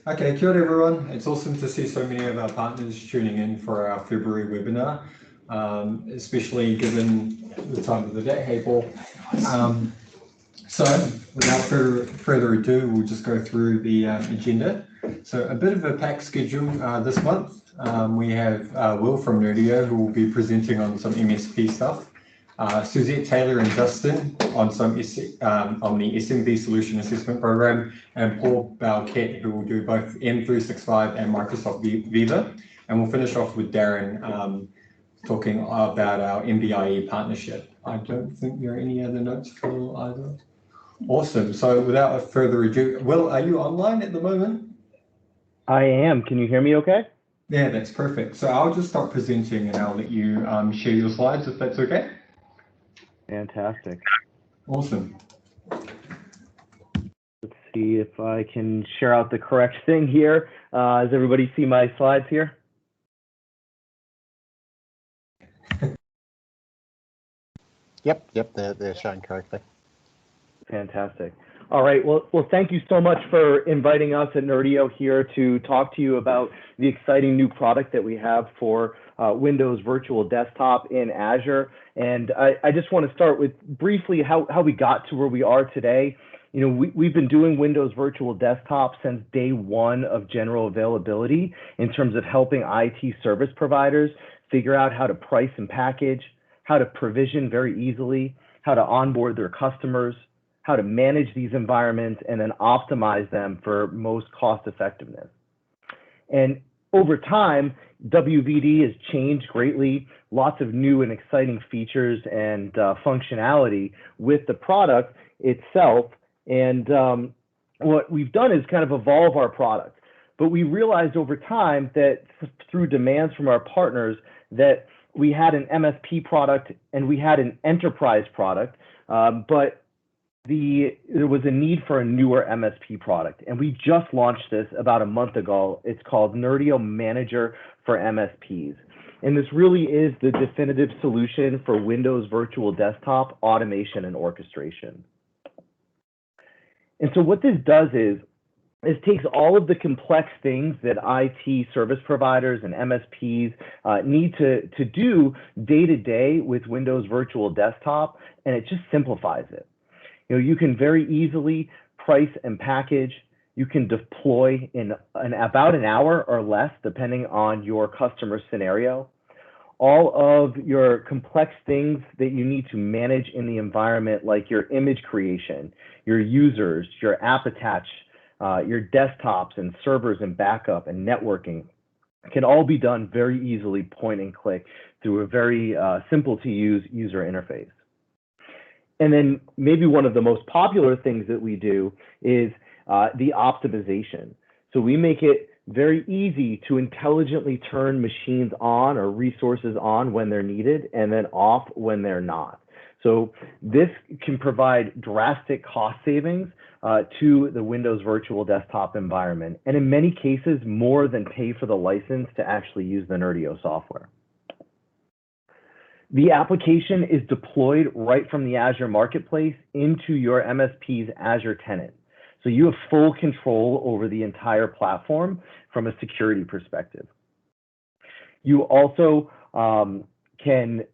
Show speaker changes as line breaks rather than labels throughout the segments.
Okay, kia ora everyone. It's awesome to see so many of our partners tuning in for our February webinar, especially given the time of the day. Hey, Paul. So without further ado, we'll just go through the agenda. So a bit of a packed schedule this month. We have Will from Nerdio, who will be presenting on some MSP stuff. Suzette Taylor and Justin on some on the SMB Solution Assessment Program, and Paul Bowkett, who will do both M365 and Microsoft Viva. And we'll finish off with Darren talking about our MBIE Partnership. I don't think there are any other notes for either. Awesome. So without further ado, Will, are you online at the moment?
I am. Can you hear me okay?
Yeah, that's perfect. So I'll just start presenting and I'll let you share your slides if that's okay.
Fantastic.
Awesome.
Let's see if I can share out the correct thing here. Does everybody see my slides here?
Yep, they're showing correctly.
Fantastic. All right, well, thank you so much for inviting us at Nerdio here to talk to you about the exciting new product that we have for Windows Virtual Desktop in Azure. And I just want to start with briefly how we got to where we are today. You know, we've been doing Windows Virtual Desktop since day one of general availability in terms of helping IT service providers figure out how to price and package, how to provision very easily, how to onboard their customers, how to manage these environments, and then optimize them for most cost effectiveness. And over time, WVD has changed greatly, lots of new and exciting features and functionality with the product itself. And what we've done is kind of evolve our product. But we realized over time that through demands from our partners that we had an MSP product and we had an enterprise product, but there was a need for a newer MSP product, and we just launched this about a month ago. It's called Nerdio Manager for MSPs. And this really is the definitive solution for Windows Virtual Desktop automation and orchestration. And so what this does is it takes all of the complex things that IT service providers and MSPs need to do day to day with Windows Virtual Desktop, and it just simplifies it. You know, you can very easily price and package. You can deploy in about an hour or less, depending on your customer scenario. All of your complex things that you need to manage in the environment, like your image creation, your users, your app attach, your desktops and servers and backup and networking, can all be done very easily, point and click, through a very simple to use user interface. And then maybe one of the most popular things that we do is the optimization. So we make it very easy to intelligently turn machines on or resources on when they're needed and then off when they're not. So this can provide drastic cost savings to the Windows Virtual Desktop environment, and in many cases more than pay for the license to actually use the Nerdio software. The application is deployed right from the Azure Marketplace into your MSP's Azure tenant. So you have full control over the entire platform from a security perspective. You also can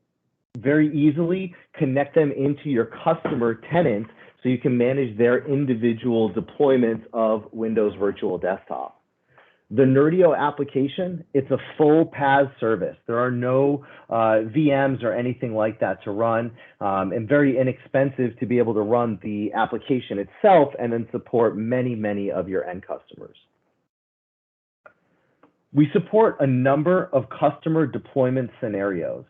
very easily connect them into your customer tenants so you can manage their individual deployments of Windows Virtual Desktop. The Nerdio application, it's a full PaaS service. There are no VMs or anything like that to run, and very inexpensive to be able to run the application itself and then support many, many of your end customers. We support a number of customer deployment scenarios.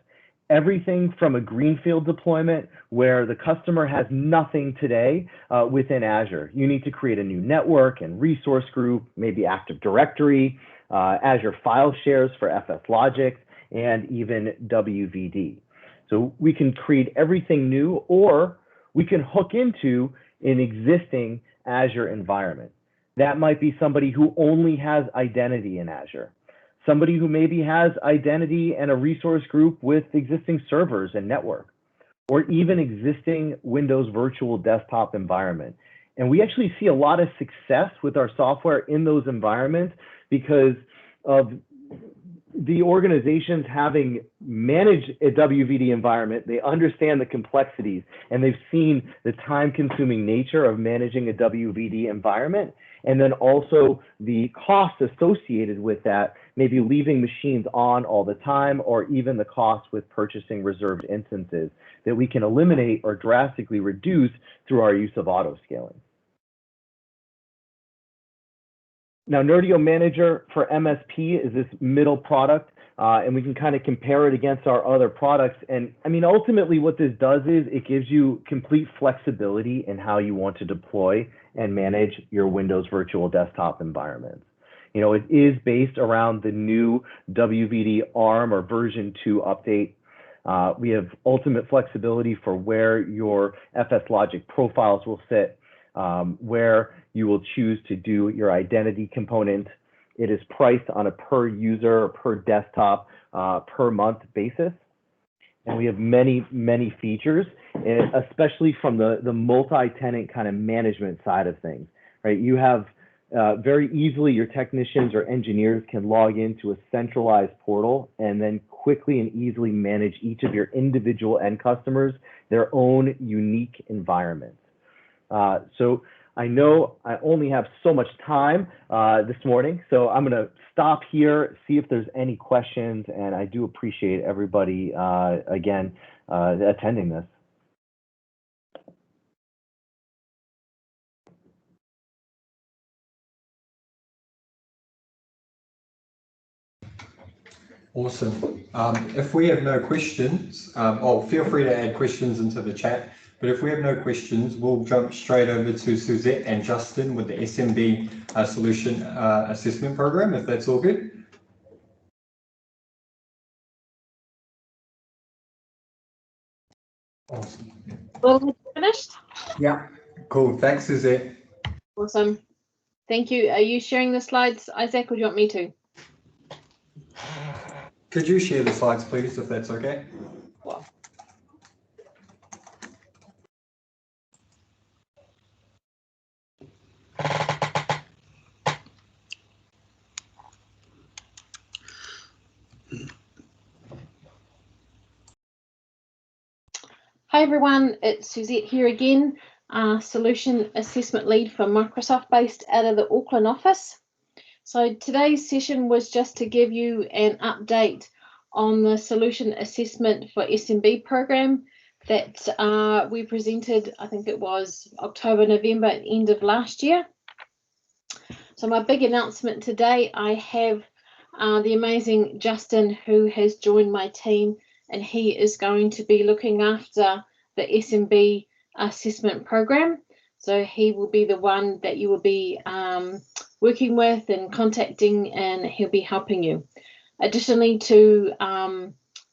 Everything from a greenfield deployment where the customer has nothing today within Azure. You need to create a new network and resource group, maybe Active Directory, Azure file shares for FS Logic, and even WVD. So we can create everything new, or we can hook into an existing Azure environment. That might be somebody who only has identity in Azure. Somebody who maybe has identity and a resource group with existing servers and network, or even existing Windows Virtual Desktop environment. And we actually see a lot of success with our software in those environments because of the organizations having managed a WVD environment. They understand the complexities and they've seen the time-consuming nature of managing a WVD environment. And then also the costs associated with that, maybe leaving machines on all the time, or even the cost with purchasing reserved instances that we can eliminate or drastically reduce through our use of auto scaling. Now, Nerdio Manager for MSP is this middle product, and we can kind of compare it against our other products. And I mean, ultimately what this does is it gives you complete flexibility in how you want to deploy and manage your Windows virtual desktop environments. You know, it is based around the new WVD ARM or version 2 update. We have ultimate flexibility for where your FS Logic profiles will sit, where you will choose to do your identity component. It is priced on a per user, per desktop, per month basis. And we have many, many features, especially from the multi-tenant kind of management side of things, right? You have very easily your technicians or engineers can log into a centralized portal and then quickly and easily manage each of your individual end customers, their own unique environments. So I know I only have so much time this morning, so I'm going to stop here, see if there's any questions, and I do appreciate everybody, again, attending this.
Awesome. If we have no questions, feel free to add questions into the chat. But if we have no questions, we'll jump straight over to Suzette and Justin with the SMB Solution Assessment Program, if that's all good. Awesome.
Well, finished?
Yeah, cool. Thanks, Suzette.
Awesome. Thank you. Are you sharing the slides, Isaac, or do you want me to?
Could you share the slides, please, if that's okay?
Well. Hi everyone, it's Suzette here again, Solution Assessment Lead for Microsoft based out of the Auckland office. So today's session was just to give you an update on the Solution Assessment for SMB program that we presented, I think it was October, November, end of last year. So my big announcement today, I have the amazing Justin, who has joined my team, and he is going to be looking after the SMB assessment program. So he will be the one that you will be working with and contacting, and he'll be helping you. Additionally to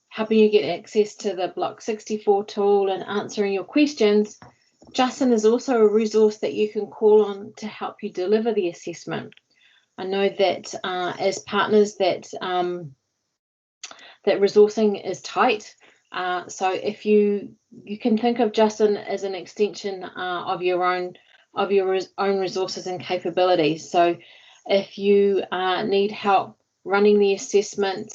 helping you get access to the Block64 tool and answering your questions, Justin is also a resource that you can call on to help you deliver the assessment. I know that as partners that that resourcing is tight. So if you can think of Justin as an extension of your own resources and capabilities. So if you need help running the assessment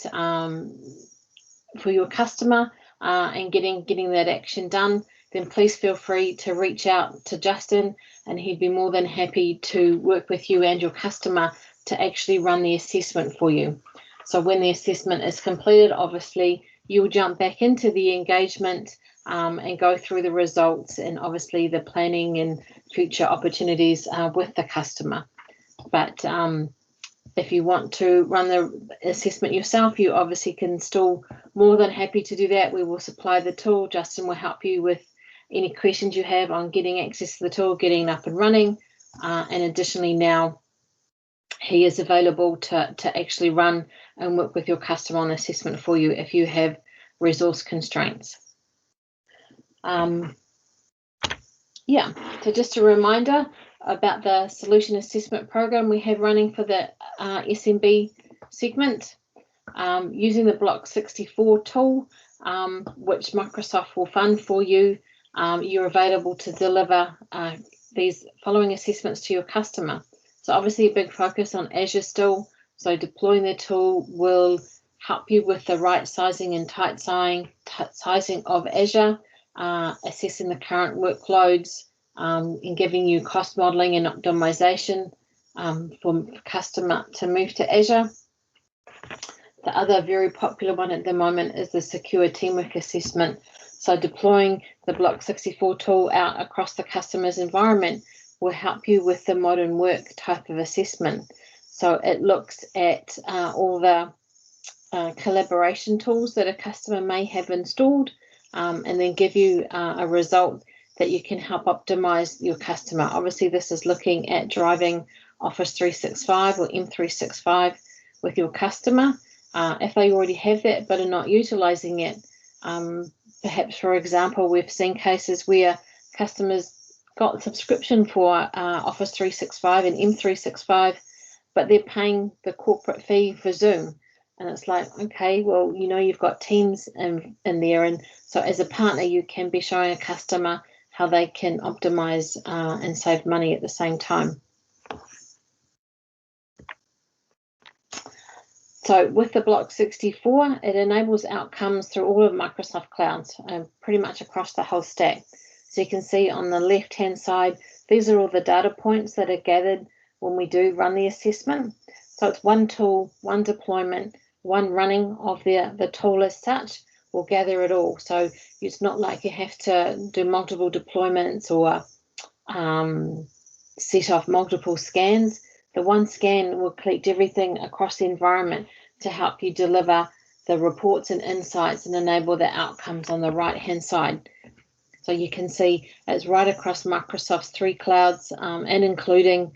for your customer and getting that action done, then please feel free to reach out to Justin, and he'd be more than happy to work with you and your customer to actually run the assessment for you. So when the assessment is completed, obviously you'll jump back into the engagement and go through the results and obviously the planning and future opportunities with the customer. But if you want to run the assessment yourself, you obviously can still more than happy to do that. We will supply the tool. Justin will help you with any questions you have on getting access to the tool, getting it up and running. And additionally now, he is available to actually run and work with your customer on assessment for you if you have resource constraints. Yeah, so just a reminder about the Solution Assessment Program we have running for the SMB segment, using the Block64 tool, which Microsoft will fund for you. You're available to deliver these following assessments to your customer. So obviously a big focus on Azure still. So deploying the tool will help you with the right sizing and tight sizing of Azure, assessing the current workloads, and giving you cost modeling and optimization for customer to move to Azure. The other very popular one at the moment is the secure teamwork assessment. So deploying the Block64 tool out across the customer's environment will help you with the modern work type of assessment. So it looks at all the collaboration tools that a customer may have installed, and then give you a result that you can help optimize your customer. Obviously, this is looking at driving Office 365 or M365 with your customer. If they already have that but are not utilizing it, perhaps, for example, we've seen cases where customers got subscription for Office 365 and M365, but they're paying the corporate fee for Zoom. And it's like, okay, well, you know, you've got Teams in there. And so as a partner, you can be showing a customer how they can optimize and save money at the same time. So with the Block64, it enables outcomes through all of Microsoft clouds, pretty much across the whole stack. So you can see on the left-hand side, these are all the data points that are gathered when we do run the assessment. So it's one tool, one deployment, one running of the tool as such will gather it all. So it's not like you have to do multiple deployments or set off multiple scans. The one scan will collect everything across the environment to help you deliver the reports and insights and enable the outcomes on the right-hand side. So you can see it's right across Microsoft's 3 clouds and including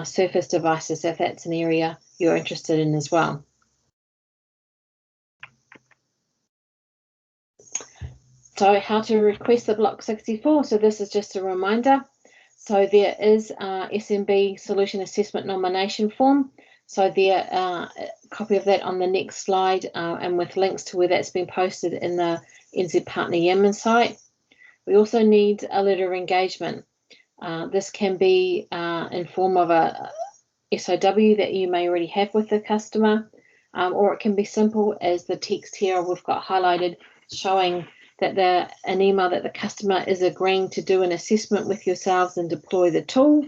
Surface devices, if that's an area you're interested in as well. So how to request the Block64. So this is just a reminder. So there is a SMB Solution Assessment nomination form. So there, a copy of that on the next slide, and with links to where that's been posted in the NZ Partner Yemen site. We also need a letter of engagement. This can be in form of a SOW that you may already have with the customer, or it can be simple as the text here we've got highlighted, showing that an email that the customer is agreeing to do an assessment with yourselves and deploy the tool,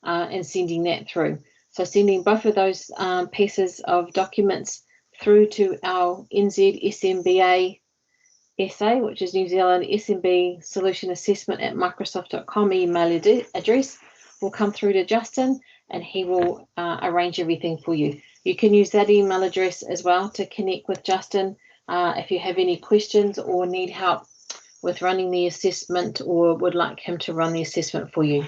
and sending that through. So sending both of those pieces of documents through to our NZ SMBA SA, which is New Zealand SMB Solution Assessment at Microsoft.com email address, will come through to Justin, and he will arrange everything for you. You can use that email address as well to connect with Justin if you have any questions or need help with running the assessment or would like him to run the assessment for you.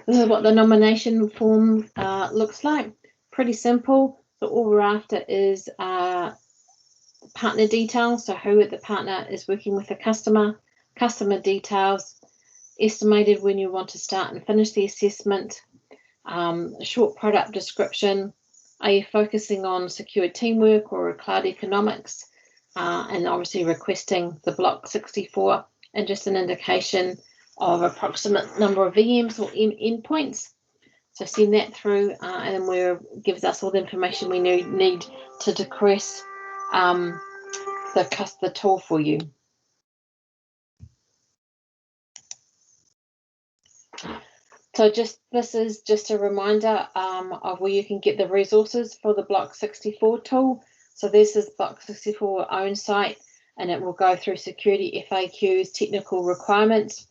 This is what the nomination form looks like. Pretty simple. So all we're after is partner details. So who the partner is working with the customer, customer details, estimated when you want to start and finish the assessment, a short product description. Are you focusing on secure teamwork or cloud economics? And obviously requesting the Block64, and just an indication of approximate number of VMs or endpoints. So send that through, and then gives us all the information we need to decrease the tool for you. So this is just a reminder of where you can get the resources for the Block64 tool. So this is Block64 own site, and it will go through security FAQs, technical requirements.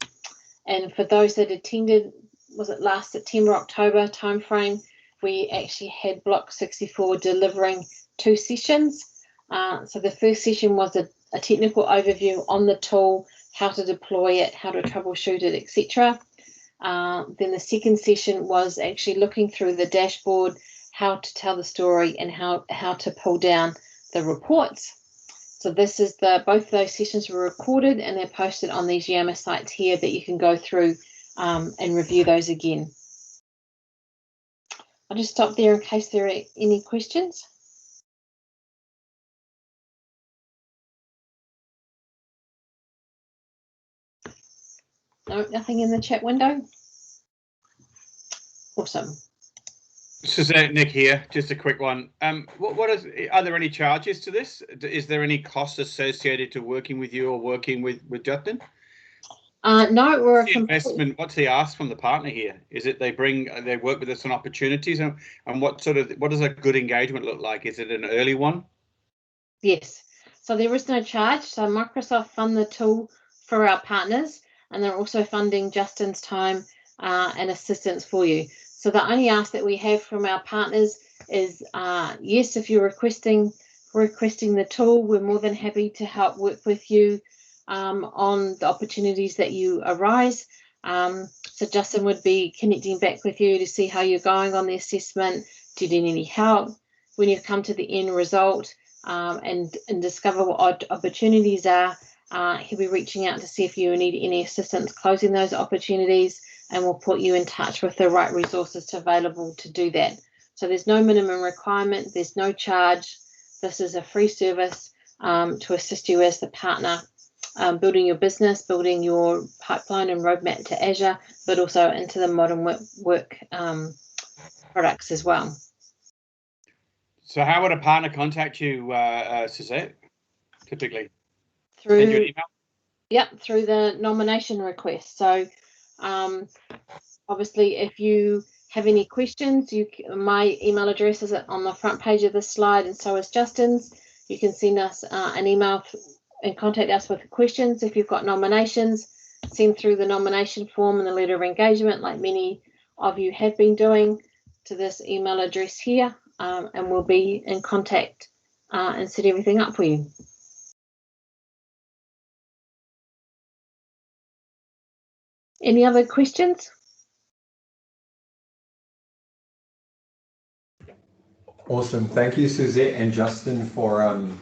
And for those that attended, was it last September, October timeframe, we actually had Block64 delivering 2 sessions. So the first session was a technical overview on the tool, how to deploy it, how to troubleshoot it, etc. Then the second session was actually looking through the dashboard, how to tell the story and how to pull down the reports. So this is both those sessions were recorded and they're posted on these Yammer sites here that you can go through and review those again. I'll just stop there in case there are any questions. No, nothing in the chat window. Awesome.
Suzette, Nick here. Just a quick one. Are there any charges to this? Is there any cost associated to working with you or working with Justin?
No, we're a
investment. What's the ask from the partner here? Is it they work with us on opportunities, and what does a good engagement look like? Is it an early one?
Yes. So there is no charge. So Microsoft fund the tool for our partners, and they're also funding Justin's time and assistance for you. So the only ask that we have from our partners is, yes, if you're requesting the tool, we're more than happy to help work with you on the opportunities that you arise. So Justin would be connecting back with you to see how you're going on the assessment. Do you need any help when you've come to the end result, and discover what opportunities are? He'll be reaching out to see if you need any assistance closing those opportunities, and we'll put you in touch with the right resources available to do that. So there's no minimum requirement, there's no charge. This is a free service to assist you as the partner, building your business, building your pipeline and roadmap to Azure, but also into the modern work products as well.
So how would a partner contact you, Suzette, typically?
Through,
send you an email?
Yep, through the nomination request. So obviously, if you have any questions, my email address is on the front page of this slide, and so is Justin's. You can send us an email and contact us with questions. If you've got nominations, send through the nomination form and the letter of engagement, like many of you have been doing, to this email address here, and we'll be in contact and set everything up for you. Any other questions?
Awesome. Thank you, Suzette and Justin, for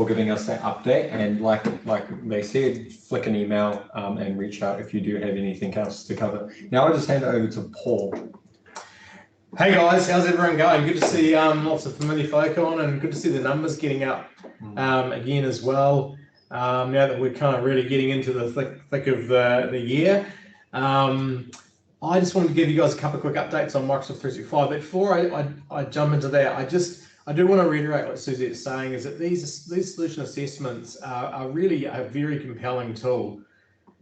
giving us that update. And like they said, flick an email and reach out if you do have anything else to cover. Now I'll just hand it over to Paul.
Hey guys, how's everyone going? Good to see lots of familiar folk on, and good to see the numbers getting up again as well. Now that we're kind of really getting into the thick of the year. I just wanted to give you guys a couple of quick updates on Microsoft 365. But before I jump into that, I do want to reiterate what Suzette's saying, is that these solution assessments are really a very compelling tool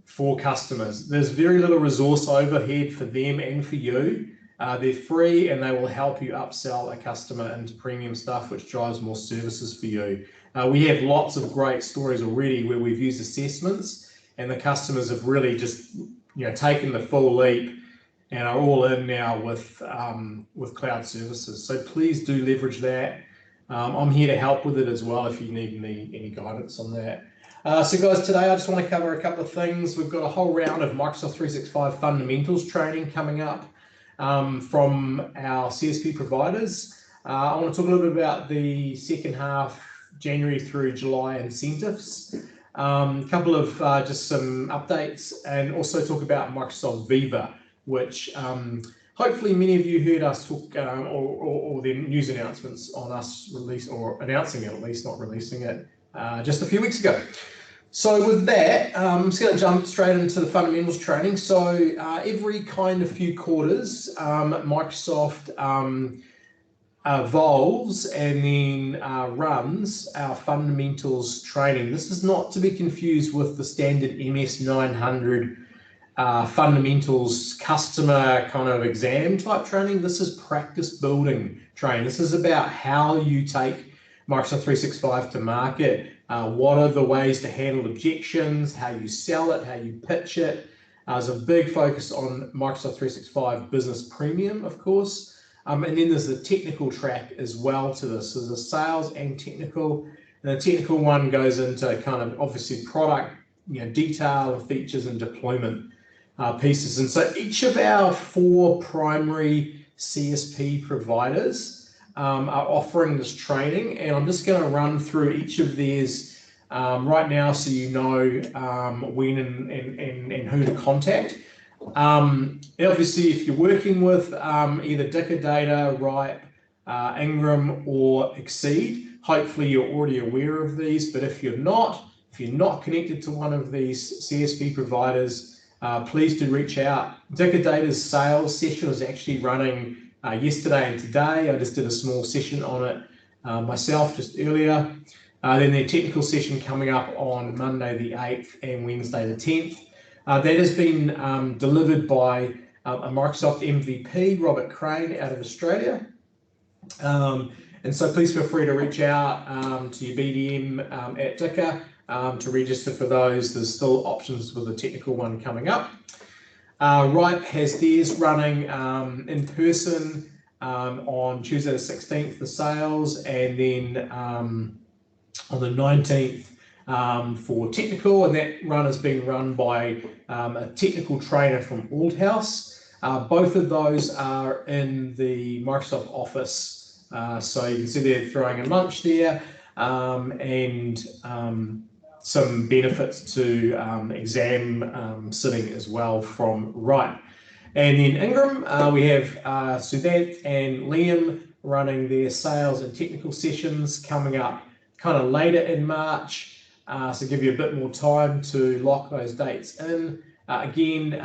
for customers. There's very little resource overhead for them and for you. They're free, and they will help you upsell a customer into premium stuff, which drives more services for you. We have lots of great stories already where we've used assessments, and the customers have really just taken the full leap and are all in now with cloud services. So please do leverage that. I'm here to help with it as well if you need any guidance on that. So guys, today I just want to cover a couple of things. We've got a whole round of Microsoft 365 fundamentals training coming up from our CSP providers. I want to talk a little bit about the second half, January through July incentives. A couple of just some updates, and also talk about Microsoft Viva, which hopefully many of you heard us talk, or the news announcements on us announcing it, at least not releasing it, just a few weeks ago. So with that, I'm just going to jump straight into the fundamentals training. So every kind of few quarters, Microsoft evolves and then runs our fundamentals training. This is not to be confused with the standard MS 900 fundamentals customer kind of exam type training. This is practice building training. This is about how you take Microsoft 365 to market. What are the ways to handle objections, how you sell it, how you pitch it. There's a big focus on Microsoft 365 Business Premium, of course. And then there's the technical track as well to this. So there's a sales and technical. And the technical one goes into kind of obviously product, detail, features, and deployment pieces. And so each of our 4 primary CSP providers are offering this training, and I'm just going to run through each of these right now so you know when and who to contact. Obviously, if you're working with either Dicka, Ripe, Ingram, or Exceed, hopefully you're already aware of these. But if you're not connected to one of these CSP providers, please do reach out. Dicker Data's sales session was actually running yesterday and today. I just did a small session on it myself just earlier. Then their technical session coming up on Monday the 8th and Wednesday the 10th. That has been delivered by a Microsoft MVP, Robert Crane, out of Australia. And so please feel free to reach out to your BDM at Dicker to register for those. There's still options with the technical one coming up. Right has theirs running in person on Tuesday the 16th for sales, and then on the 19th for technical, and that run is being run by a technical trainer from Aldhouse. Both of those are in the Microsoft Office. So you can see they're throwing a lunch there and some benefits to exam sitting as well from Right. And then Ingram, we have Suzette and Liam running their sales and technical sessions coming up kind of later in March. So give you a bit more time to lock those dates in. Again,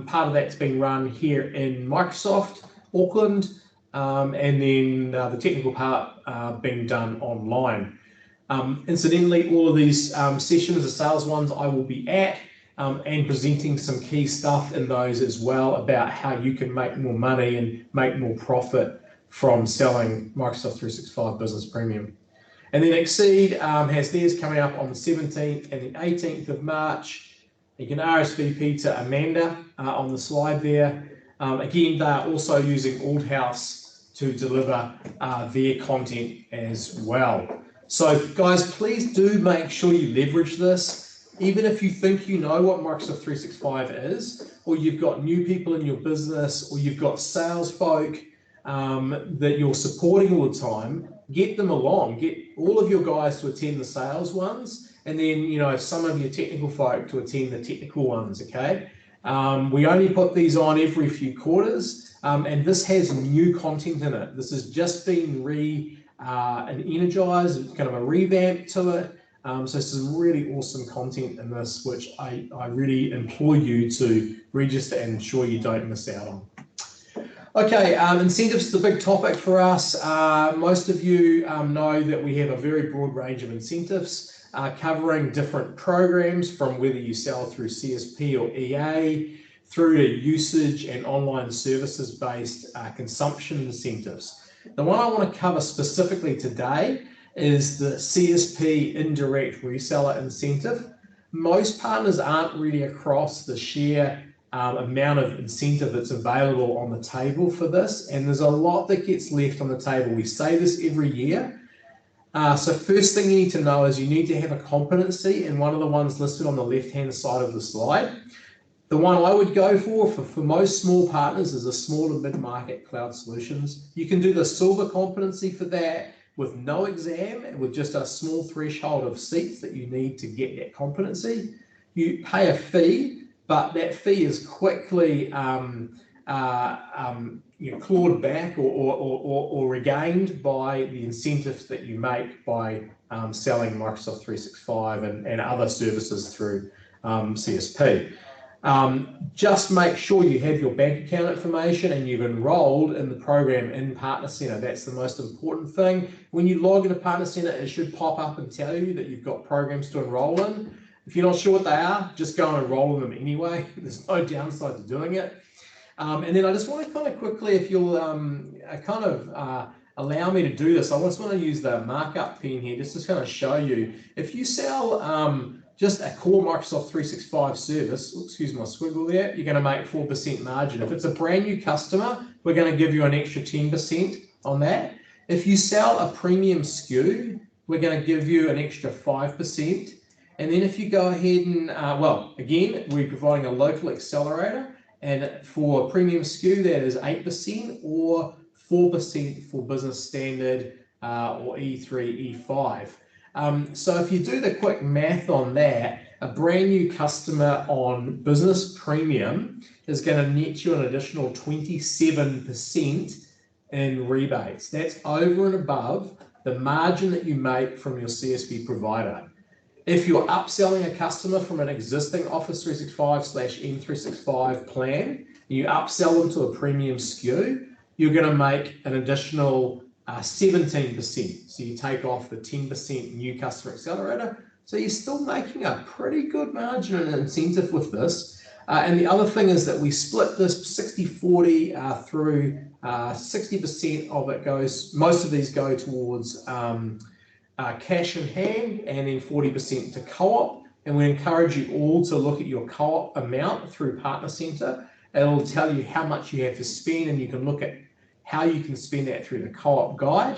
part of that's being run here in Microsoft, Auckland. And then the technical part being done online. Incidentally, all of these sessions, the sales ones, I will be at and presenting some key stuff in those as well about how you can make more money and make more profit from selling Microsoft 365 Business Premium. And then Exceed has theirs coming up on the 17th and the 18th of March. You can RSVP to Amanda on the slide there. Again, they're also using Aldhouse to deliver their content as well. So guys, please do make sure you leverage this. Even if you think you know what Microsoft 365 is, or you've got new people in your business, or you've got sales folk that you're supporting all the time, get them along. Get all of your guys to attend the sales ones, and then some of your technical folk to attend the technical ones, okay? We only put these on every few quarters, and this has new content in it. This has just been energized, it's kind of a revamp to it. So some really awesome content in this, which I really implore you to register and ensure you don't miss out on. Okay, incentives is a big topic for us. Most of you know that we have a very broad range of incentives covering different programs, from whether you sell through CSP or EA, through to usage and online services based consumption incentives. The one I want to cover specifically today is the CSP Indirect Reseller Incentive. Most partners aren't really across the sheer amount of incentive that's available on the table for this, and there's a lot that gets left on the table. We say this every year. So first thing you need to know is you need to have a competency in one of the ones listed on the left-hand side of the slide. The one I would go for most small partners is a small to mid-market cloud solutions. You can do the silver competency for that with no exam and with just a small threshold of seats that you need to get that competency. You pay a fee, but that fee is quickly clawed back or regained by the incentives that you make by selling Microsoft 365 and other services through CSP. Just make sure you have your bank account information and you've enrolled in the program in Partner Center. That's the most important thing. When you log into Partner Center, it should pop up and tell you that you've got programs to enroll in. If you're not sure what they are, just go and enroll in them anyway. There's no downside to doing it. And then I just want to kind of quickly, if you'll allow me to do this, I just want to use the markup pen here just to kind of show you. If you sell just a core Microsoft 365 service, excuse my squiggle there, you're going to make 4% margin. If it's a brand new customer, we're going to give you an extra 10% on that. If you sell a premium SKU, we're going to give you an extra 5%. And then if you go ahead and, again, we're providing a local accelerator, and for a premium SKU, that is 8% or 4% for business standard or E3, E5. So if you do the quick math on that, a brand new customer on business premium is going to net you an additional 27% in rebates. That's over and above the margin that you make from your CSP provider. If you're upselling a customer from an existing Office 365/M365 plan, you upsell them to a premium SKU, you're going to make an additional 17%. So you take off the 10% new customer accelerator. So you're still making a pretty good margin and incentive with this. And the other thing is that we split this 60/40 through 60% of it goes, most of these go towards cash in hand, and then 40% to co-op. And we encourage you all to look at your co-op amount through Partner Center. It'll tell you how much you have to spend, and you can look at how you can spend that through the co-op guide.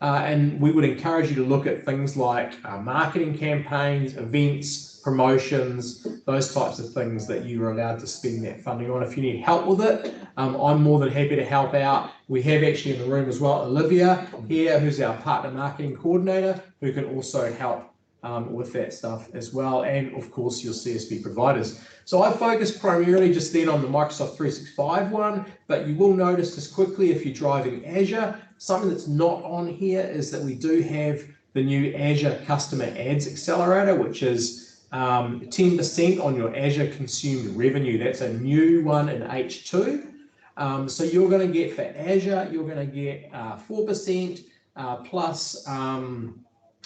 And we would encourage you to look at things like marketing campaigns, events, promotions, those types of things that you are allowed to spend that funding on. If you need help with it, I'm more than happy to help out. We have actually in the room as well Olivia here, who's our partner marketing coordinator, who can also help with that stuff as well, and of course your CSP providers. So I focus primarily just then on the Microsoft 365 one, but you will notice just quickly if you're driving Azure, something that's not on here is that we do have the new Azure Customer Ads Accelerator, which is 10% on your Azure consumed revenue. That's a new one in H2. So you're going to get for Azure, you're going to get 4% plus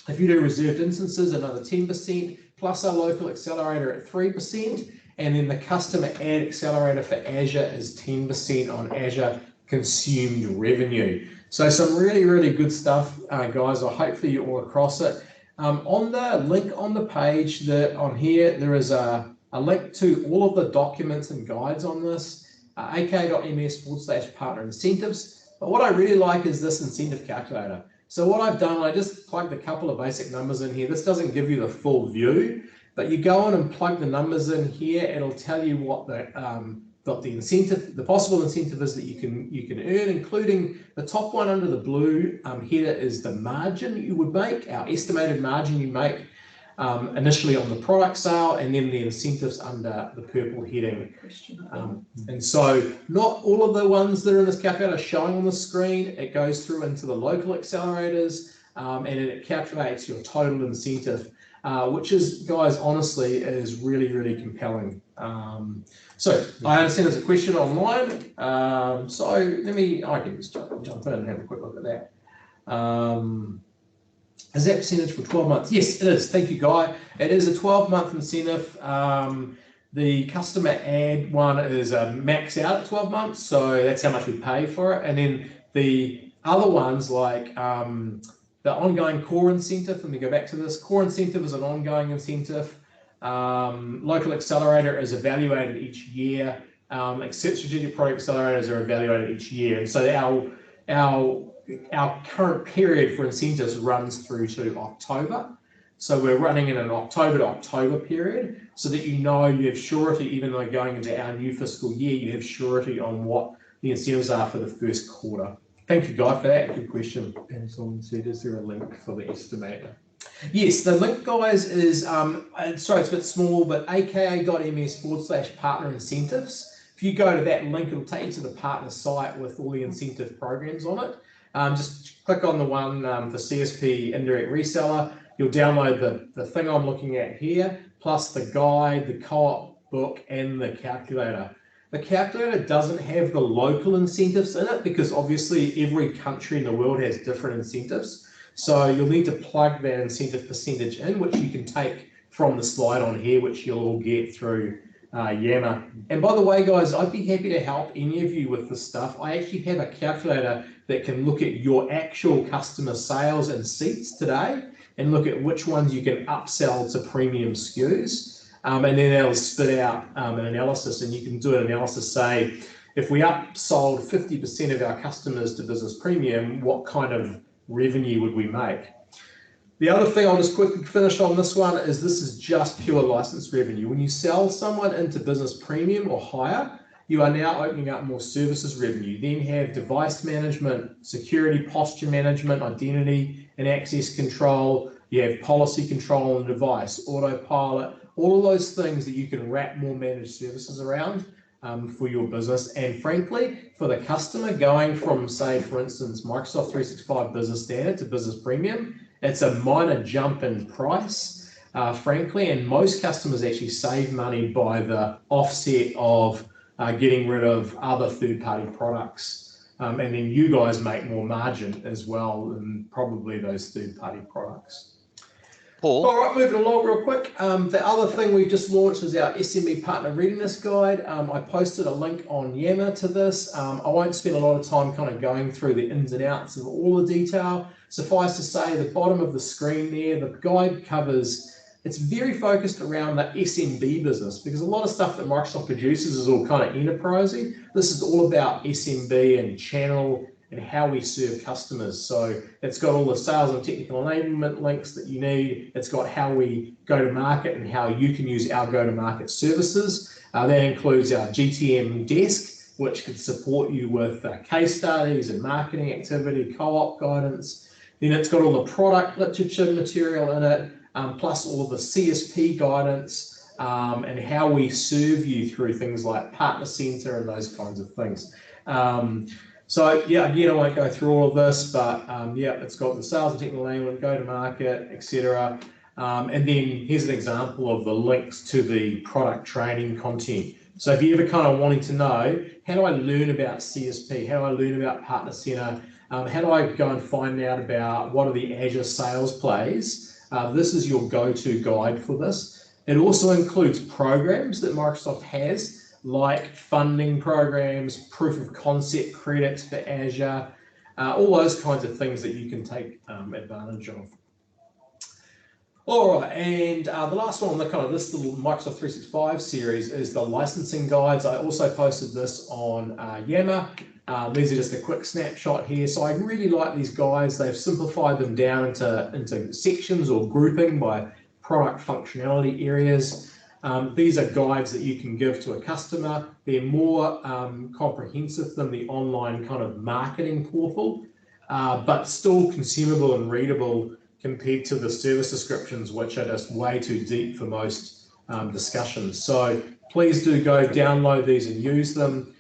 if you do reserved instances, another 10%, plus our local accelerator at 3%, and then the customer ad accelerator for Azure is 10% on Azure consumed revenue. So some really, really good stuff, guys. Hopefully you're all across it. On the link on the page on here, there is a link to all of the documents and guides on this, aka.ms/partner incentives. But what I really like is this incentive calculator. So what I've done, I just plugged a couple of basic numbers in here. This doesn't give you the full view, but you go on and plug the numbers in here. It'll tell you what the incentive, the possible incentive is that you can earn, including the top one under the blue header is the margin you would make, our estimated margin you make initially on the product sale, and then the incentives under the purple heading. And so not all of the ones that are in this calculator are showing on the screen. It goes through into the local accelerators and it calculates your total incentive, which is, guys, honestly, is really, really compelling. So I understand there's a question online. So I can just jump in and have a quick look at that. Is that percentage for 12 months? Yes, it is. Thank you, Guy. It is a 12-month incentive. The customer ad one is max out at 12 months, so that's how much we pay for it. And then the other ones, like the ongoing core incentive, let me go back to this. Core incentive is an ongoing incentive. Local accelerator is evaluated each year. Strategic product accelerators are evaluated each year. And so our current period for incentives runs through to October. So we're running in an October to October period so that you know you have surety, even though going into our new fiscal year, you have surety on what the incentives are for the first quarter. Thank you, Guy, for that. Good question.
And someone said, is there a link for the estimator?
Yes, the link, guys, is, sorry, it's a bit small, but aka.ms/partner incentives. If you go to that link, it'll take you to the partner site with all the incentive programs on it. Just click on the one for CSP Indirect Reseller. You'll download the thing I'm looking at here, plus the guide, the co-op book, and the calculator. The calculator doesn't have the local incentives in it because obviously every country in the world has different incentives. So you'll need to plug that incentive percentage in, which you can take from the slide on here, which you'll all get through Yammer. And by the way, guys, I'd be happy to help any of you with this stuff. I actually have a calculator that can look at your actual customer sales and seats today and look at which ones you can upsell to premium SKUs. And then it'll spit out an analysis, and you can do an analysis, say, if we upsold 50% of our customers to Business Premium, what kind of revenue would we make? The other thing I'll just quickly finish on this one is this is just pure license revenue. When you sell someone into Business Premium or higher, you are now opening up more services revenue. You then have device management, security posture management, identity and access control. You have policy control on the device, autopilot, all of those things that you can wrap more managed services around for your business. And frankly, for the customer going from, say, for instance, Microsoft 365 Business Standard to Business Premium, it's a minor jump in price, frankly, and most customers actually save money by the offset of getting rid of other third-party products. And then you guys make more margin as well than probably those third-party products.
Paul?
All right, moving along real quick. The other thing we just launched is our SMB Partner Readiness Guide. I posted a link on Yammer to this. I won't spend a lot of time kind of going through the ins and outs of all the detail. Suffice to say, the bottom of the screen there, the guide covers, it's very focused around the SMB business, because a lot of stuff that Microsoft produces is all kind of enterprising. This is all about SMB and channel and how we serve customers. So it's got all the sales and technical enablement links that you need. It's got how we go to market and how you can use our go-to-market services. That includes our GTM desk, which can support you with case studies and marketing activity, co-op guidance. Then it's got all the product literature material in it, plus all of the CSP guidance and how we serve you through things like Partner Center and those kinds of things. So yeah, again, I won't go through all of this, but yeah, it's got the sales and technical enablement, go-to-market, etc. And then here's an example of the links to the product training content. So if you're ever kind of wanting to know, how do I learn about CSP? How do I learn about Partner Center? How do I go and find out about what are the Azure sales plays? This is your go-to guide for this. It also includes programs that Microsoft has, like funding programs, proof of concept credits for Azure, all those kinds of things that you can take advantage of. All right, and the last one on the kind of this little Microsoft 365 series is the licensing guides. I also posted this on Yammer. These are just a quick snapshot here. So I really like these guides. They've simplified them down into sections or grouping by product functionality areas. These are guides that you can give to a customer. They're more comprehensive than the online kind of marketing portal, but still consumable and readable compared to the service descriptions, which are just way too deep for most discussions. So please do go download these and use them.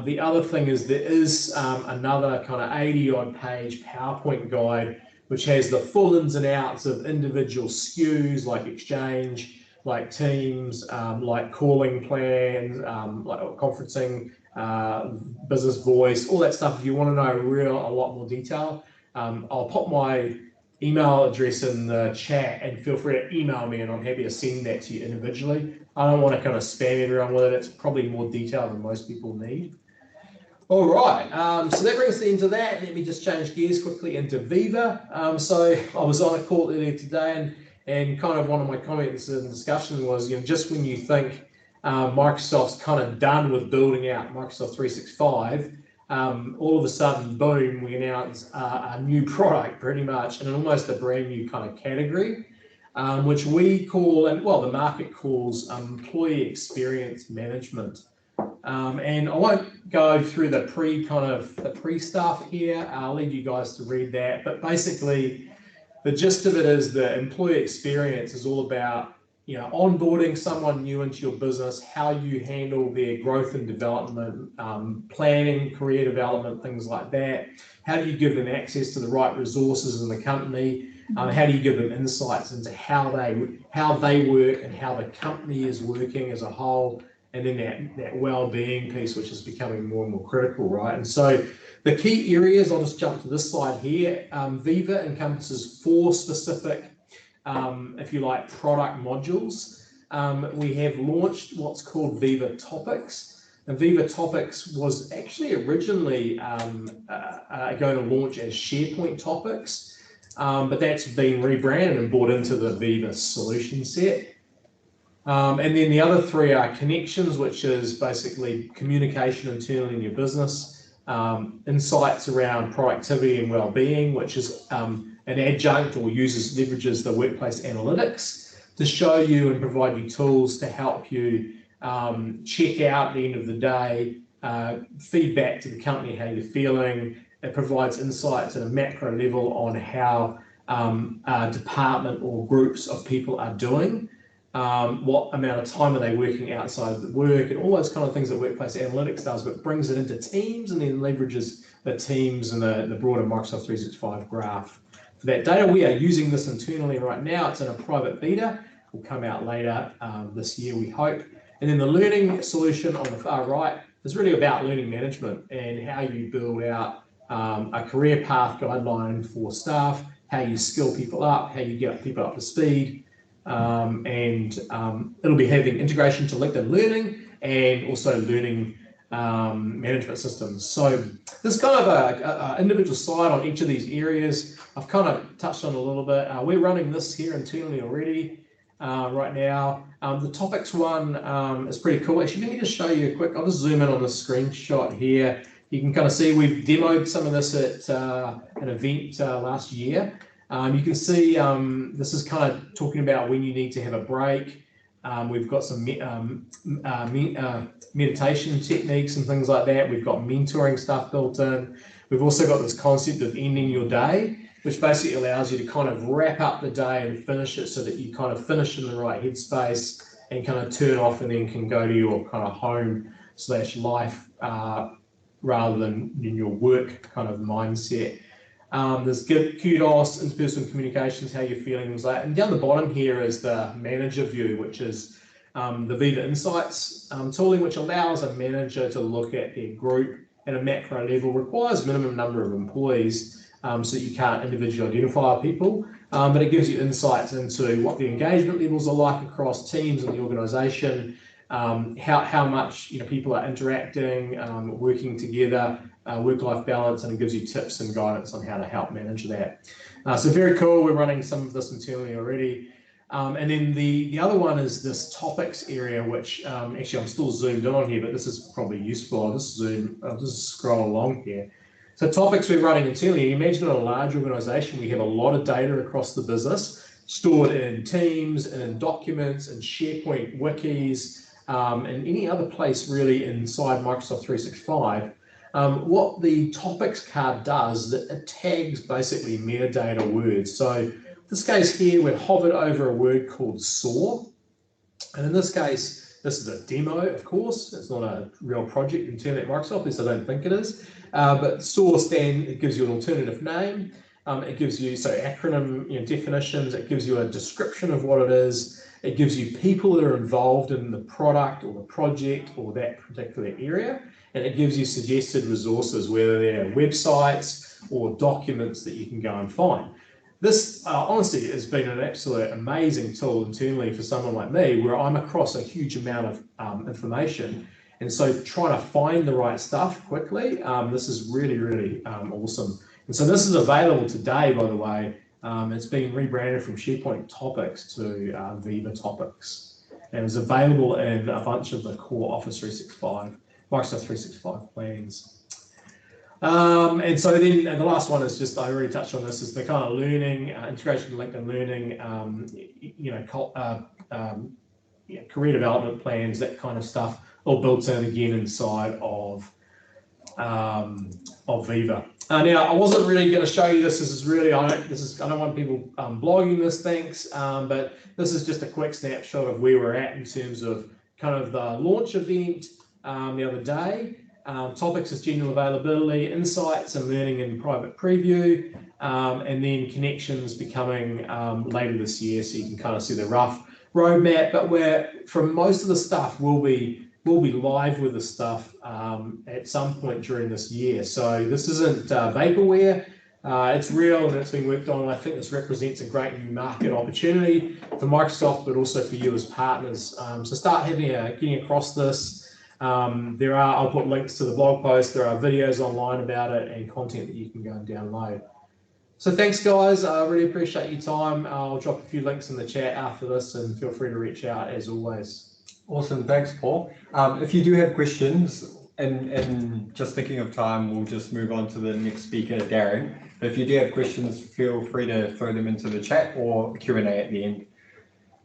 The other thing is there is another kind of 80-odd page PowerPoint guide, which has the full ins and outs of individual SKUs like Exchange, like Teams, like calling plans, like conferencing, business voice, all that stuff. If you want to know a lot more detail, I'll pop my email address in the chat and feel free to email me and I'm happy to send that to you individually. I don't want to kind of spam everyone with it. It's probably more detail than most people need. All right, so that brings us into that. Let me just change gears quickly into Viva. So I was on a call earlier today and kind of one of my comments in the discussion was, you know, just when you think Microsoft's kind of done with building out Microsoft 365, all of a sudden, boom, we announce a new product pretty much in almost a brand new kind of category, which we call, and well, the market calls employee experience management. And I won't go through the pre stuff here. I'll leave you guys to read that. But basically, the gist of it is the employee experience is all about, you know, onboarding someone new into your business, how you handle their growth and development, planning, career development, things like that. How do you give them access to the right resources in the company? How do you give them insights into how they work and how the company is working as a whole? And then that well-being piece, which is becoming more and more critical, right? And so the key areas, I'll just jump to this slide here. Viva encompasses 4 specific, if you like, product modules. We have launched what's called Viva Topics. And Viva Topics was actually originally going to launch as SharePoint Topics, but that's been rebranded and brought into the Viva solution set. And then the other 3 are Connections, which is basically communication internally in your business, insights around productivity and well-being, which is an adjunct or leverages the workplace analytics to show you and provide you tools to help you check out at the end of the day, feedback to the company, how you're feeling. It provides insights at a macro level on how a department or groups of people are doing. What amount of time are they working outside of the work and all those kind of things that Workplace Analytics does, but brings it into Teams and then leverages the Teams and the broader Microsoft 365 graph. For that data, we are using this internally right now. It's in a private beta. will come out later this year, we hope. And then the learning solution on the far right is really about learning management and how you build out a career path guideline for staff, how you skill people up, how you get people up to speed, and it'll be having integration to LinkedIn Learning and also learning management systems. So there's kind of a individual slide on each of these areas. I've kind of touched on a little bit. We're running this here internally already right now. The topics one is pretty cool. Actually, let me just show you a quick, I'll just zoom in on the screenshot here. You can kind of see we've demoed some of this at an event last year. You can see this is kind of talking about when you need to have a break. We've got some meditation techniques and things like that. We've got mentoring stuff built in. We've also got this concept of ending your day, which basically allows you to kind of wrap up the day and finish it so that you kind of finish in the right headspace and kind of turn off and then can go to your kind of home/life rather than in your work kind of mindset. There's kudos, interpersonal communications, how you're feeling, things like that. And down the bottom here is the manager view, which is the Viva Insights tooling, which allows a manager to look at their group at a macro level, requires minimum number of employees so that you can't individually identify people, but it gives you insights into what the engagement levels are like across teams in the organisation, how much people are interacting, working together, work-life balance, and it gives you tips and guidance on how to help manage that. So very cool. We're running some of this internally already. And then the other one is this topics area, which actually I'm still zoomed in on here, but this is probably useful. I'll just scroll along here. So topics we're running internally. Imagine in a large organization, we have a lot of data across the business stored in Teams and in documents and SharePoint wikis and any other place really inside Microsoft 365. What the topics card does is it tags basically metadata words. So in this case here, we've hovered over a word called SOAR. And in this case, this is a demo, of course. It's not a real project internally at Microsoft, at least I don't think it is. But SOAR it gives you an alternative name. It gives you, so acronym definitions, it gives you a description of what it is. It gives you people that are involved in the product or the project or that particular area. And it gives you suggested resources, whether they're websites or documents that you can go and find. This honestly has been an absolute amazing tool internally for someone like me, where I'm across a huge amount of information. And so trying to find the right stuff quickly, this is really, really awesome. And so this is available today, by the way. It's been rebranded from SharePoint Topics to Viva Topics. And it's available in a bunch of the core Office 365, Microsoft 365 plans. And so then the last one is just, I already touched on this, is the kind of learning, integration to LinkedIn Learning, career development plans, that kind of stuff, all built in again inside of Viva. Now, I wasn't really going to show you this. This is really, I don't want people blogging this, thanks, but this is just a quick snapshot of where we're at in terms of kind of the launch event the other day. Topics is general availability, insights and learning in private preview, and then connections becoming later this year, so you can kind of see the rough roadmap. But for most of the stuff, we'll be live with the stuff at some point during this year. So this isn't vaporware. It's real and it's been worked on. And I think this represents a great new market opportunity for Microsoft, but also for you as partners. So start getting across this. I'll put links to the blog post. There are videos online about it and content that you can go and download. So thanks, guys. I really appreciate your time. I'll drop a few links in the chat after this, and feel free to reach out as always.
Awesome, thanks, Paul. If you do have questions, and just thinking of time, we'll just move on to the next speaker, Darren. But if you do have questions, feel free to throw them into the chat or Q&A at the end.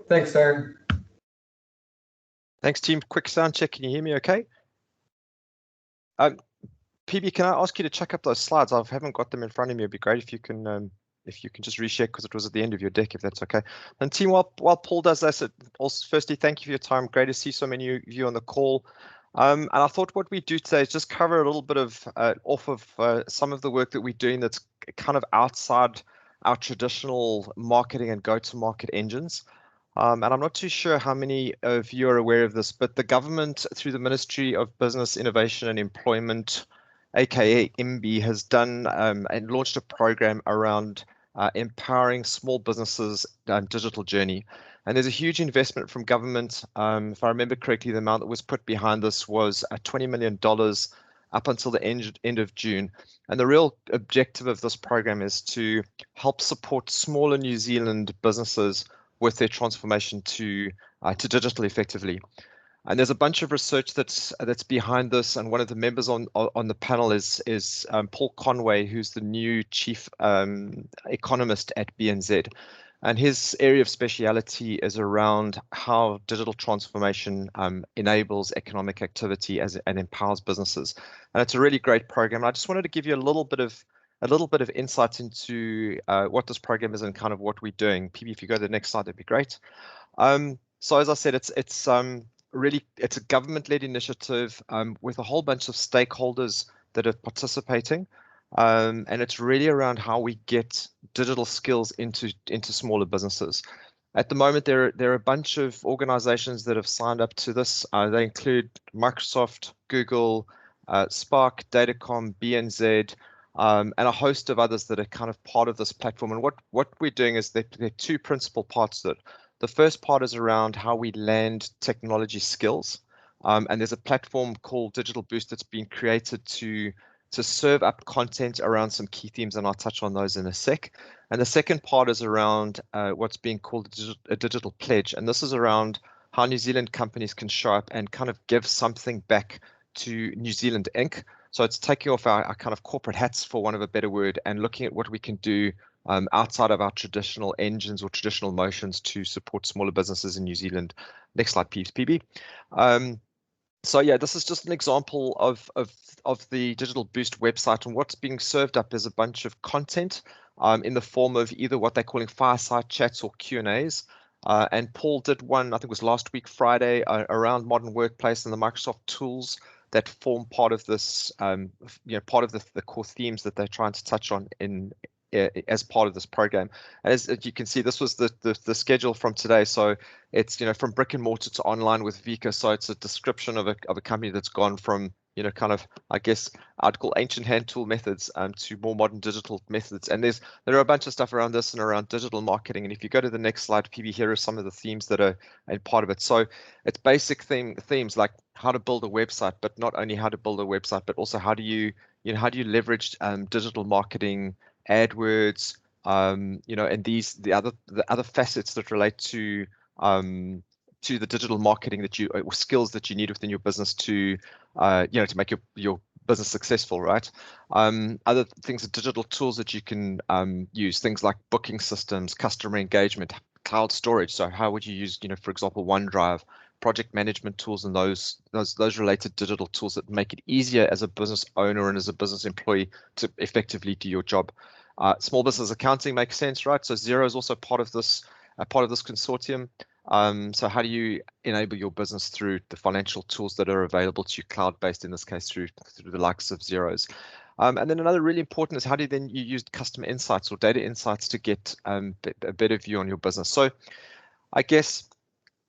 Thanks, Darren.
Thanks, team. Quick sound check. Can you hear me okay? PB, can I ask you to check up those slides? I haven't got them in front of me. It'd be great if you can just reshare, because it was at the end of your deck, if that's okay. And team, while Paul does this, also firstly, thank you for your time. Great to see so many of you on the call. And I thought what we do today is just cover a little bit of off of some of the work that we're doing that's kind of outside our traditional marketing and go-to-market engines. And I'm not too sure how many of you are aware of this, but the government, through the Ministry of Business, Innovation and Employment, aka MB, has done and launched a program around empowering small businesses' digital journey. And there's a huge investment from government. If I remember correctly, the amount that was put behind this was $20 million up until the end of June. And the real objective of this program is to help support smaller New Zealand businesses with their transformation to digital effectively. And there's a bunch of research that's behind this. And one of the members on the panel is Paul Conway, who's the new chief economist at BNZ. And his area of speciality is around how digital transformation enables economic activity and empowers businesses. And it's a really great program. I just wanted to give you a little bit of insight into what this program is and kind of what we're doing. PB, if you go to the next slide, that'd be great. So as I said, it's a government-led initiative with a whole bunch of stakeholders that are participating. And it's really around how we get digital skills into smaller businesses. At the moment, there are a bunch of organizations that have signed up to this. They include Microsoft, Google, Spark, Datacom, BNZ, and a host of others that are kind of part of this platform. And what we're doing is there are two principal parts to it. The first part is around how we land technology skills. And there's a platform called Digital Boost that's been created to serve up content around some key themes, and I'll touch on those in a sec. And the second part is around what's being called a digital pledge. And this is around how New Zealand companies can show up and kind of give something back to New Zealand Inc. So it's taking off our kind of corporate hats, for want of a better word, and looking at what we can do outside of our traditional engines or traditional motions to support smaller businesses in New Zealand. Next slide, please, PB. So yeah, this is just an example of the Digital Boost website, and what's being served up is a bunch of content in the form of either what they're calling fireside chats or Q&As. And Paul did one, I think it was last week, Friday, around modern workplace and the Microsoft tools that form part of this, part of the core themes that they're trying to touch on as part of this program. And as you can see, this was the schedule from today. So it's from brick and mortar to online with Vika. So it's a description of a company that's gone from kind of, I guess I'd call ancient hand tool methods to more modern digital methods. And there are a bunch of stuff around this and around digital marketing. And if you go to the next slide, PB, here are some of the themes that are part of it. So it's basic themes like how to build a website, but not only how to build a website, but also how do you leverage digital marketing, AdWords, and the other facets that relate to the digital marketing or skills that you need within your business to make your business successful, right? Other things are digital tools that you can use, things like booking systems, customer engagement, cloud storage. So how would you use, for example, OneDrive, project management tools, and those related digital tools that make it easier as a business owner and as a business employee to effectively do your job. Small business accounting makes sense, right? So Xero is also part of this consortium. So how do you enable your business through the financial tools that are available to you, cloud-based in this case, through the likes of Xero's? And then another really important is how do you use customer insights or data insights to get a better view on your business? So I guess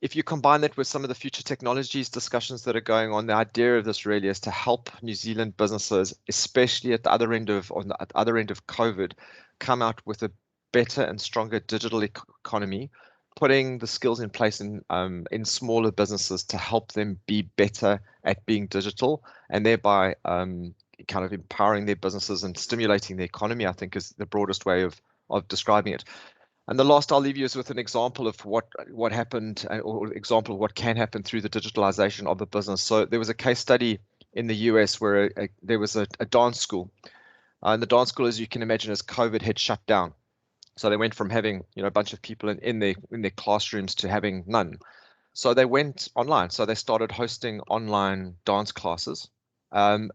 if you combine that with some of the future technologies discussions that are going on, the idea of this really is to help New Zealand businesses, especially at the other end of COVID, come out with a better and stronger digital economy, putting the skills in place in smaller businesses to help them be better at being digital, and thereby kind of empowering their businesses and stimulating the economy, I think is the broadest way of describing it. And the last I'll leave you is with an example of what happened, or example of what can happen through the digitalization of a business. So there was a case study in the US where there was a dance school. And the dance school, as you can imagine, as COVID had shut down. So they went from having a bunch of people in their classrooms to having none. So they went online. So they started hosting online dance classes. And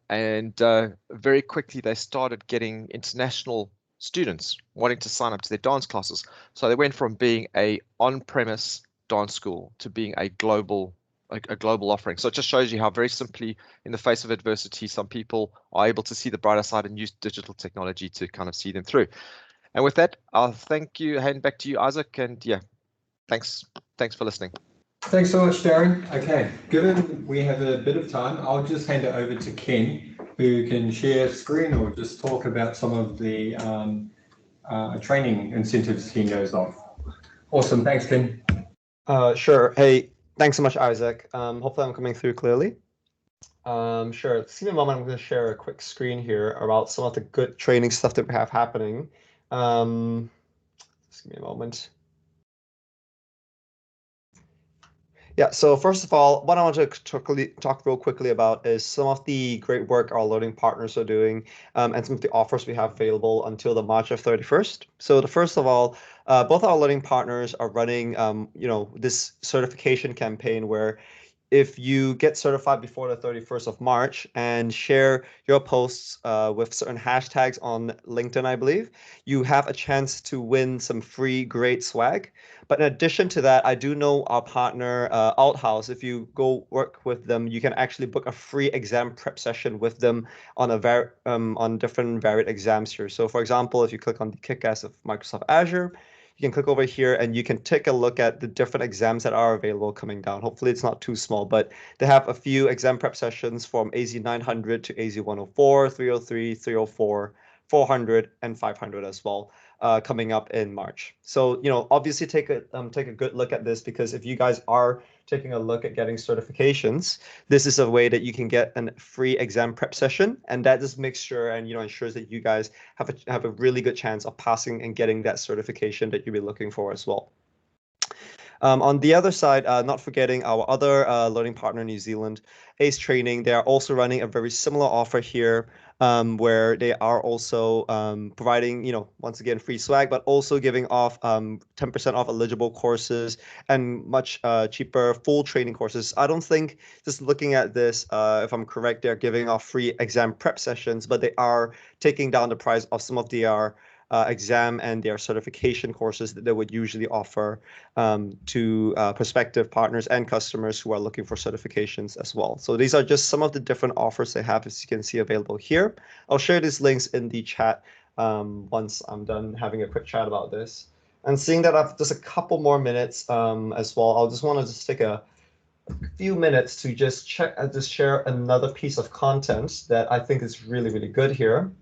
very quickly they started getting international students wanting to sign up to their dance classes. So they went from being a on-premise dance school to being a global offering. So it just shows you how very simply, in the face of adversity, some people are able to see the brighter side and use digital technology to kind of see them through. And with that, I'll hand back to you, Isaac. And yeah, thanks. Thanks for listening.
Thanks so much, Darren. Okay, given we have a bit of time, I'll just hand it over to Ken, who can share screen or just talk about some of the training incentives he knows of. Awesome, thanks, Ken.
Sure. Hey, thanks so much, Isaac. Hopefully I'm coming through clearly. Sure. Just give me a moment. I'm going to share a quick screen here about some of the good training stuff that we have happening. Just give me a moment. Yeah, so first of all, what I want to talk real quickly about is some of the great work our learning partners are doing and some of the offers we have available until the March of 31st. So the first of all, both our learning partners are running, this certification campaign where if you get certified before the 31st of March and share your posts with certain hashtags on LinkedIn, I believe, you have a chance to win some free great swag. But in addition to that, I do know our partner, Outhouse. If you go work with them, you can actually book a free exam prep session with them on on different varied exams here. So for example, if you click on the kick-ass of Microsoft Azure, you can click over here and you can take a look at the different exams that are available coming down. Hopefully it's not too small, but they have a few exam prep sessions from AZ 900 to AZ 104, 303, 304, 400, and 500 as well, coming up in March. So, obviously take a good look at this, because if you guys are taking a look at getting certifications, this is a way that you can get a free exam prep session, and that just makes sure and ensures that you guys have a really good chance of passing and getting that certification that you'll be looking for as well. On the other side, not forgetting our other learning partner in New Zealand, ACE Training. They are also running a very similar offer here, where they are also providing, once again, free swag, but also giving off 10% off eligible courses and much cheaper full training courses. I don't think, just looking at this, if I'm correct, they're giving off free exam prep sessions, but they are taking down the price of some of their exam and their certification courses that they would usually offer to prospective partners and customers who are looking for certifications as well. So these are just some of the different offers they have, as you can see, available here. I'll share these links in the chat once I'm done having a quick chat about this. And seeing that I've just a couple more minutes as well, I'll just want to just take a few minutes to just share another piece of content that I think is really, really good here.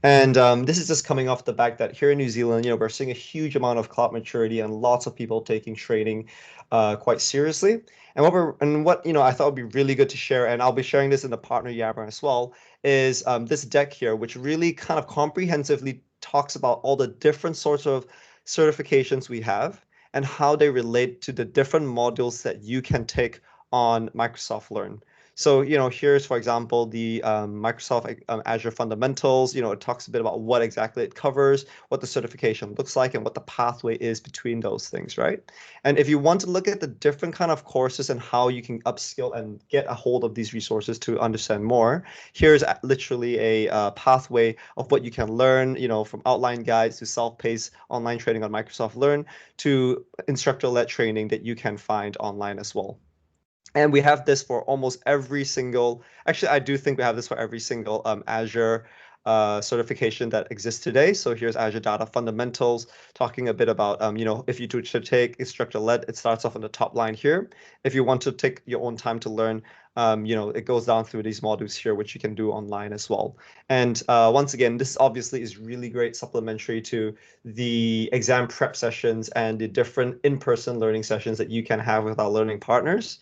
And this is just coming off the back that here in New Zealand, we're seeing a huge amount of cloud maturity and lots of people taking training quite seriously. And what I thought would be really good to share, and I'll be sharing this in the partner Yammer as well, is this deck here, which really kind of comprehensively talks about all the different sorts of certifications we have and how they relate to the different modules that you can take on Microsoft Learn. So, here's, for example, the Microsoft Azure Fundamentals. It talks a bit about what exactly it covers, what the certification looks like, and what the pathway is between those things, right? And if you want to look at the different kind of courses and how you can upskill and get a hold of these resources to understand more, here's literally a pathway of what you can learn, from outline guides to self-paced online training on Microsoft Learn to instructor-led training that you can find online as well. And we have this for almost every single, actually, I do think we have this for every single Azure certification that exists today. So here's Azure Data Fundamentals, talking a bit about, if you should take instructor-led, it starts off on the top line here. If you want to take your own time to learn, it goes down through these modules here, which you can do online as well. And once again, this obviously is really great supplementary to the exam prep sessions and the different in-person learning sessions that you can have with our learning partners.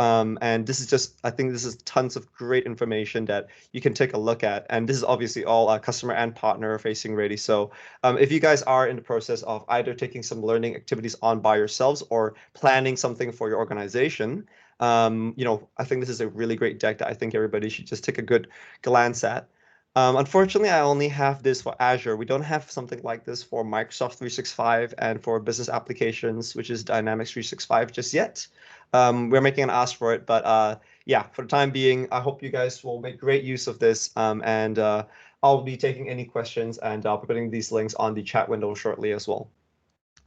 And this is just, I think this is tons of great information that you can take a look at. And this is obviously all customer and partner facing ready. So if you guys are in the process of either taking some learning activities on by yourselves or planning something for your organization, I think this is a really great deck that I think everybody should just take a good glance at. Unfortunately, I only have this for Azure. We don't have something like this for Microsoft 365 and for business applications, which is Dynamics 365 just yet. We're making an ask for it, but yeah, for the time being, I hope you guys will make great use of this. And I'll be taking any questions, and I'll be putting these links on the chat window shortly as well.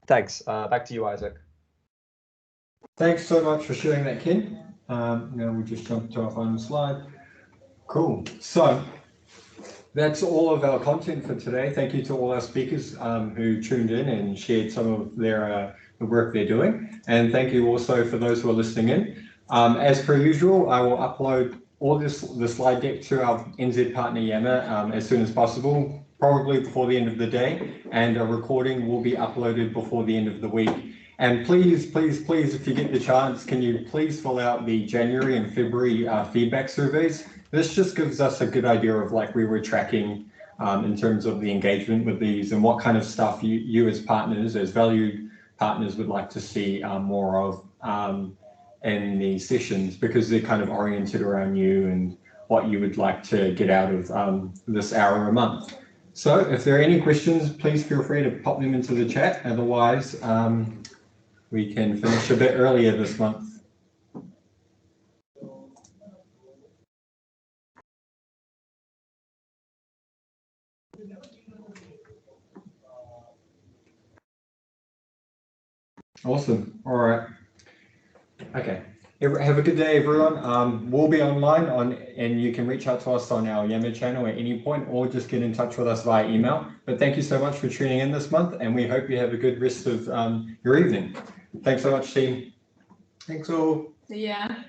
Thanks. Back to you, Isaac.
Thanks so much for sharing that, Ken. Now we just jump to our final slide. Cool. So That's all of our content for today. Thank you to all our speakers who tuned in and shared some of their the work they're doing. And thank you also for those who are listening in. As per usual, I will upload all the slide deck to our NZ Partner Yammer as soon as possible, probably before the end of the day, and a recording will be uploaded before the end of the week. And please, please, please, if you get the chance, can you please fill out the January and February feedback surveys? This just gives us a good idea of like where we're tracking in terms of the engagement with these and what kind of stuff you as partners, as valued partners would like to see more of in these sessions, because they're kind of oriented around you and what you would like to get out of this hour a month. So if there are any questions, please feel free to pop them into the chat. Otherwise, we can finish a bit earlier this month. Awesome. All right. Okay. Have a good day, everyone. We'll be online and you can reach out to us on our Yammer channel at any point, or just get in touch with us via email. But thank you so much for tuning in this month, and we hope you have a good rest of your evening. Thanks so much, team.
Thanks all.
Yeah.